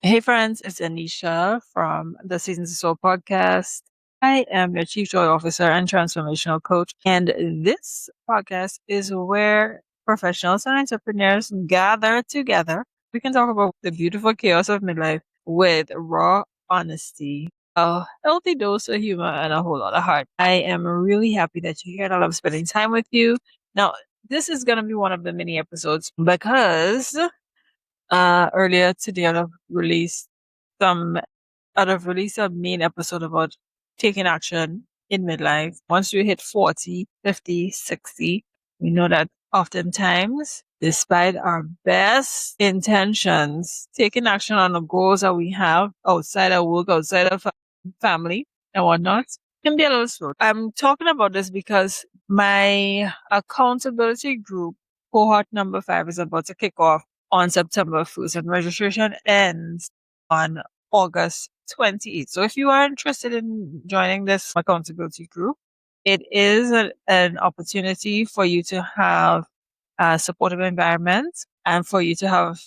Hey friends, it's Anisha from the Seasons of Soul podcast. I am your Chief Joy Officer and Transformational Coach, and this podcast is where professionals and entrepreneurs gather together. We can talk about the beautiful chaos of midlife with raw honesty, a healthy dose of humor, and a whole lot of heart. I am really happy that you're here, and I love spending time with you. Now, this is going to be one of the mini episodes because earlier today some I'd have released a main episode about taking action in midlife. Once you hit 40, 50, 60, we know that oftentimes, despite our best intentions, taking action on the goals that we have outside of work, outside of family and whatnot, can be a little slow. I'm talking about this because my accountability group, cohort number 5, is about to kick off on September 1st, and registration ends on August 28th. So if you are interested in joining this accountability group, it is an opportunity for you to have a supportive environment and for you to have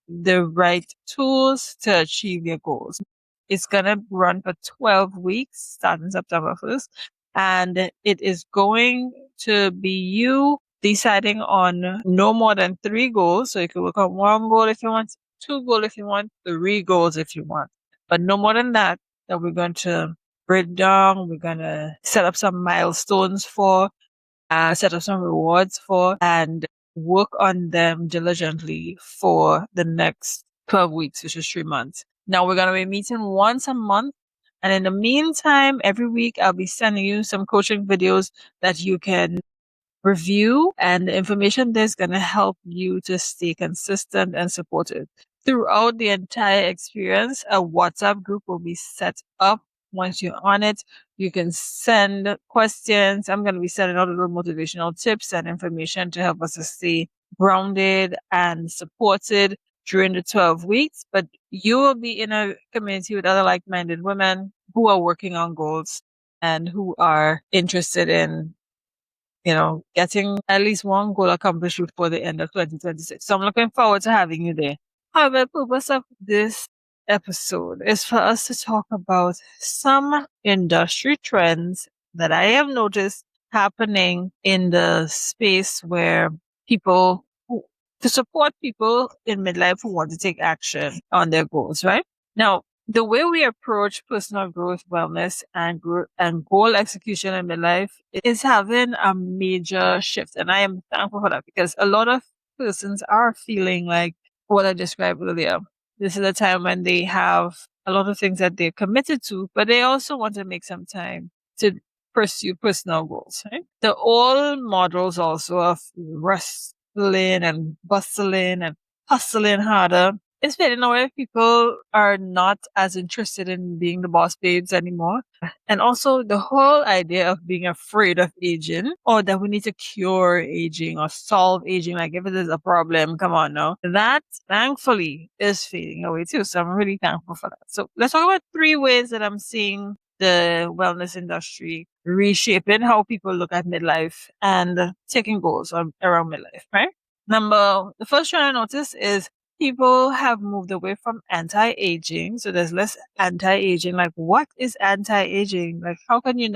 the right tools to achieve your goals. It's going to run for 12 weeks starting September 1st, and it is going to be you deciding on no more than 3 goals. So you can work on 1 goal if you want, 2 goals if you want, 3 goals if you want, but no more than that we're going to break down. We're going to set up some milestones for, set up some rewards for, and work on them diligently for the next 12 weeks, which is 3 months. Now we're going to be meeting once a month. And in the meantime, every week I'll be sending you some coaching videos that you can review, and the information there is going to help you to stay consistent and supported. Throughout the entire experience, a WhatsApp group will be set up. Once you're on it, you can send questions. I'm going to be sending out little motivational tips and information to help us to stay grounded and supported during the 12 weeks. But you will be in a community with other like-minded women who are working on goals and who are interested in getting at least 1 goal accomplished before the end of 2026. So I'm looking forward to having you there. However, the purpose of this episode is for us to talk about some industry trends that I have noticed happening in the space where to support people in midlife who want to take action on their goals, right? Now, the way we approach personal growth, wellness, and goal execution in midlife is having a major shift. And I am thankful for that because a lot of persons are feeling like what I described earlier. This is a time when they have a lot of things that they're committed to, but they also want to make some time to pursue personal goals, right? The old models also of wrestling and bustling and hustling harder, it's fading away. People are not as interested in being the boss babes anymore. And also the whole idea of being afraid of aging, or that we need to cure aging or solve aging, like if it is a problem, come on now. That thankfully is fading away too. So I'm really thankful for that. So let's talk about 3 ways that I'm seeing the wellness industry reshaping how people look at midlife and taking goals around midlife, right? The first trend I noticed is people have moved away from anti-aging. So there's less anti-aging. Like, what is anti-aging? Like, how can you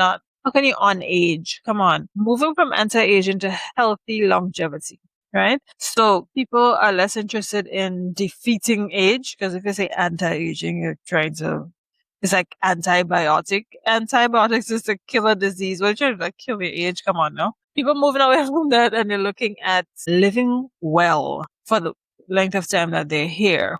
on-age? Come on. Moving from anti-aging to healthy longevity, right? So people are less interested in defeating age, because if you say anti-aging, it's like antibiotic. Antibiotics is to kill a disease. Well, you're trying to like kill your age. Come on now. People moving away from that and they're looking at living well for the length of time that they're here.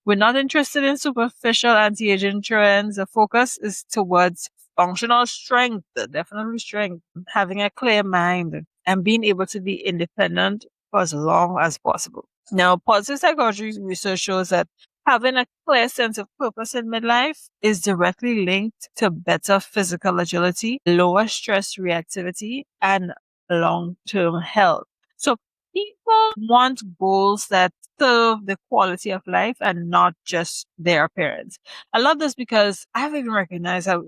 We're not interested in superficial anti-aging trends. The focus is towards functional strength, definitely strength, having a clear mind, and being able to be independent for as long as possible. Now, positive psychology research shows that having a clear sense of purpose in midlife is directly linked to better physical agility, lower stress reactivity, and long-term health. So people want goals that serve the quality of life and not just their appearance. I love this because I've even recognized how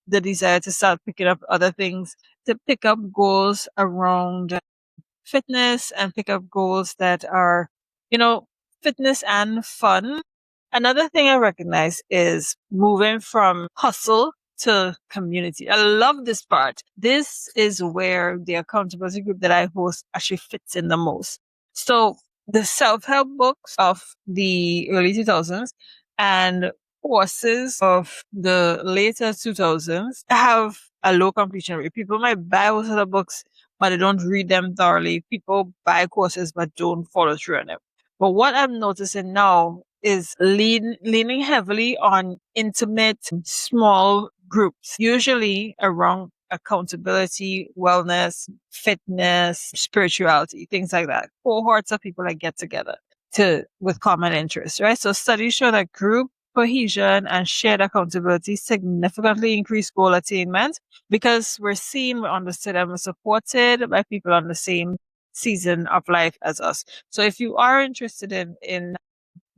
the desire to start picking up other things, to pick up goals around fitness and pick up goals that are, fitness and fun. Another thing I recognize is moving from hustle to community. I love this part. This is where the accountability group that I host actually fits in the most. So the self-help books of the early 2000s and courses of the later 2000s have a low completion rate. People might buy most of the books, but they don't read them thoroughly. People buy courses, but don't follow through on them. But what I'm noticing now is leaning heavily on intimate, small groups, usually around accountability, wellness, fitness, spirituality, things like that. Cohorts of people that get together with common interests, right? So studies show that group cohesion and shared accountability significantly increase goal attainment because we're seen, we're understood, and we're supported by people on the same season of life as us. So if you are interested in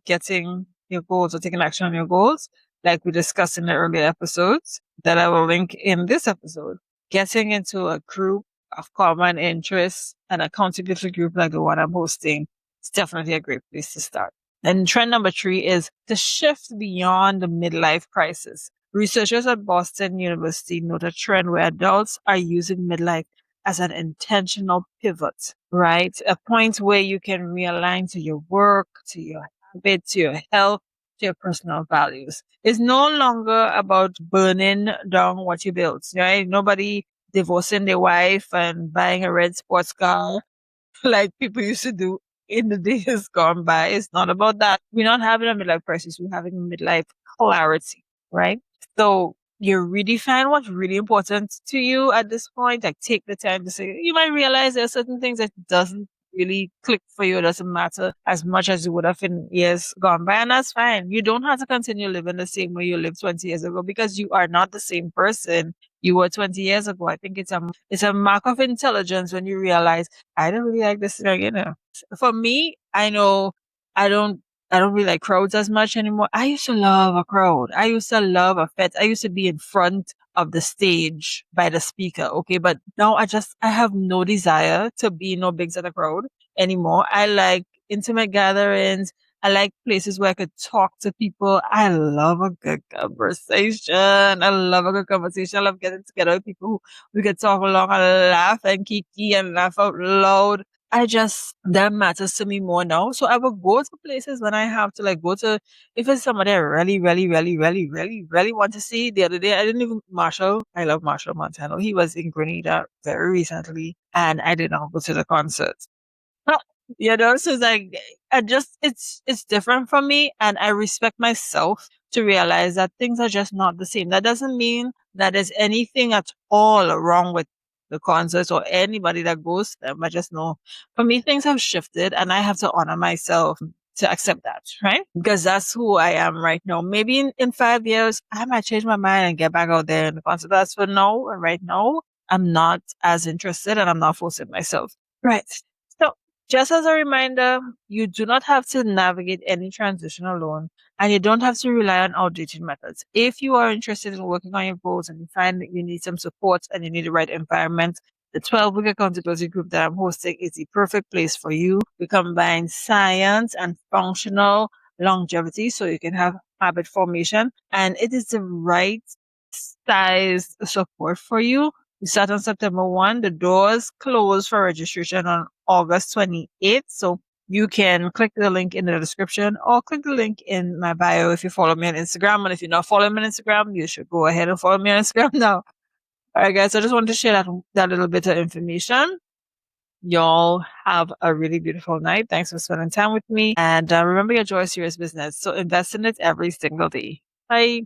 getting your goals or taking action on your goals, like we discussed in the earlier episodes that I will link in this episode, getting into a group of common interests, an accountability group like the one I'm hosting, is definitely a great place to start. And trend number 3 is the shift beyond the midlife crisis. Researchers at Boston University note a trend where adults are using midlife as an intentional pivot, right? A point where you can realign to your work, to your habit, to your health, to your personal values. It's no longer about burning down what you built, right? Nobody divorcing their wife and buying a red sports car like people used to do in the days gone by. It's not about that. We're not having a midlife crisis. We're having a midlife clarity, right? So you redefine what's really important to you at this point. Like take the time to say, you might realize there are certain things that doesn't really click for you. It doesn't matter as much as it would have in years gone by. And that's fine. You don't have to continue living the same way you lived 20 years ago because you are not the same person you were 20 years ago. I think it's a mark of intelligence when you realize I don't really like this, For me, I know I don't I don't really like crowds as much anymore. I used to love a crowd. I used to love a fete. I used to be in front of the stage by the speaker. Okay. But now I have no desire to be no bigs at a crowd anymore. I like intimate gatherings. I like places where I could talk to people. I love a good conversation. I love a good conversation. I love getting together with people who we could talk along and laugh and kiki and laugh out loud. That matters to me more now. So I will go to places when I have to like go to, if it's somebody I really, really, really, really, really, really want to see. The other day, I didn't even, I love Marshall Montano. He was in Grenada very recently and I did not go to the concert. So it's like, it's different from me and I respect myself to realize that things are just not the same. That doesn't mean that there's anything at all wrong with the concerts or anybody that goes to them. I just know for me, things have shifted and I have to honor myself to accept that, right? Because that's who I am right now. Maybe in 5 years, I might change my mind and get back out there in the concert. That's for now. And right now, I'm not as interested and I'm not forcing myself. Right. So just as a reminder, you do not have to navigate any transition alone and you don't have to rely on outdated methods. If you are interested in working on your goals and you find that you need some support and you need the right environment, the 12-week accountability group that I'm hosting is the perfect place for you. We combine science and functional longevity so you can have habit formation and it is the right size support for you. We start on September 1. The doors close for registration on August 28th. So you can click the link in the description or click the link in my bio if you follow me on Instagram. And if you're not following me on Instagram, you should go ahead and follow me on Instagram now. All right, guys. I just wanted to share that little bit of information. Y'all have a really beautiful night. Thanks for spending time with me. And remember, your joy is serious business. So invest in it every single day. Bye.